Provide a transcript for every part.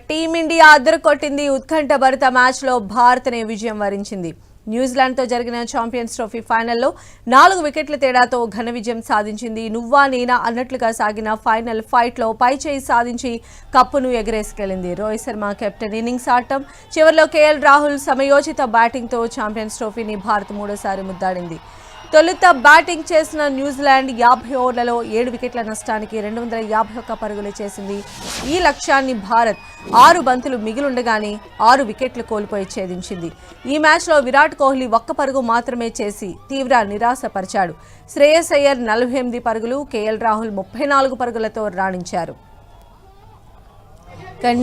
Team India అదరకొట్టింది. ఉత్కంఠభరిత మ్యాచ్లో భారత్నే విజయం వరించింది. న్యూజిలాండ్తో జరిగిన ఛాంపియన్స్ ట్రోఫీ ఫైనల్లో 4 వికెట్ల తేడాతో ఘన విజయం సాధించింది. నువ్వా నేనా అన్నట్లుగా సాగిన ఫైనల్ ఫైట్లో పైచేయి సాధించి కప్పును ఎగరేసుకెళ్లింది. రోహిత్ శర్మ కెప్టెన్ ఇన్నింగ్స్ ఆడటం, చివరిలో కేఎల్ రాహుల్ సమయోచిత బ్యాటింగ్తో ఛాంపియన్స్ ట్రోఫీని భారత్ మూడోసారి ముద్దాడింది. తొలుత బ్యాటింగ్ చేసిన న్యూజిలాండ్ 50 ఓవర్లలో 7 వికెట్ల నష్టానికి 251 పరుగులు చేసింది. ఈ లక్ష్యాన్ని భారత్ 6 బంతులు మిగిలుండగానే 6 వికెట్లు కోల్పోయి ఛేదించింది. ఈ మ్యాచ్లో విరాట్ కోహ్లీ 1 పరుగు మాత్రమే చేసి తీవ్ర నిరాశపరిచాడు. శ్రేయస్ అయ్యర్ 48 పరుగులు, కేఎల్ రాహుల్ 34 పరుగులతో రాణించారు.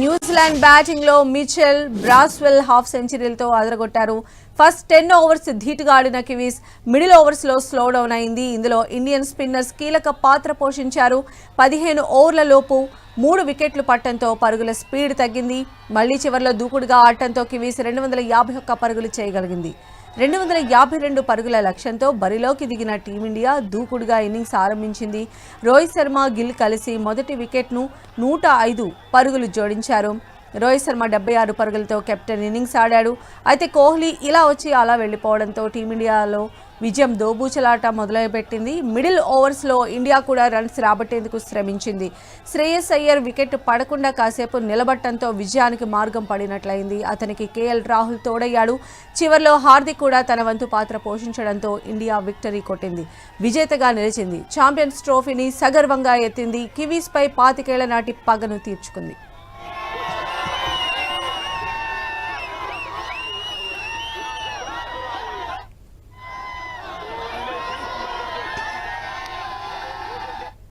న్యూజిలాండ్ బ్యాటింగ్ లో మిచెల్, బ్రాస్వెల్ హాఫ్ సెంచరీలతో అదరగొట్టారు. ఫస్ట్ 10 ఓవర్స్ ధీటుగా ఆడిన కివీస్ మిడిల్ ఓవర్స్ లో స్లో డౌన్ అయింది. ఇందులో ఇండియన్ స్పిన్నర్స్ కీలక పాత్ర పోషించారు. 15 ఓవర్ల లోపు 3 వికెట్లు పట్టడంతో పరుగుల స్పీడ్ తగ్గింది. మళ్లీ చివరిలో దూకుడుగా ఆడటంతో కివీస్ 251 పరుగులు చేయగలిగింది. 252 పరుగుల లక్ష్యంతో బరిలోకి దిగిన టీమిండియా దూకుడుగా ఇన్నింగ్స్ ఆరంభించింది. రోహిత్ శర్మ, గిల్ కలిసి మొదటి వికెట్ను 105 పరుగులు జోడించారు. రోహిత్ శర్మ 76 పరుగులతో కెప్టెన్ ఇన్నింగ్స్ ఆడాడు. అయితే కోహ్లీ ఇలా వచ్చి అలా వెళ్లిపోవడంతో టీమిండియాలో విజయం దోబూచలాట మొదలుపెట్టింది. మిడిల్ ఓవర్స్లో ఇండియా కూడా రన్స్ రాబట్టేందుకు శ్రమించింది. శ్రేయస్ అయ్యర్ వికెట్ పడకుండా కాసేపు నిలబట్టడంతో విజయానికి మార్గం పడినట్లయింది. అతనికి కేఎల్ రాహుల్ తోడయ్యాడు. చివర్లో హార్దిక్ కూడా తన వంతు పాత్ర పోషించడంతో ఇండియా విక్టరీ కొట్టింది, విజేతగా నిలిచింది. ఛాంపియన్స్ ట్రోఫీని సగర్వంగా ఎత్తింది. కివీస్పై 25 ఏళ్ల నాటి పగను తీర్చుకుంది.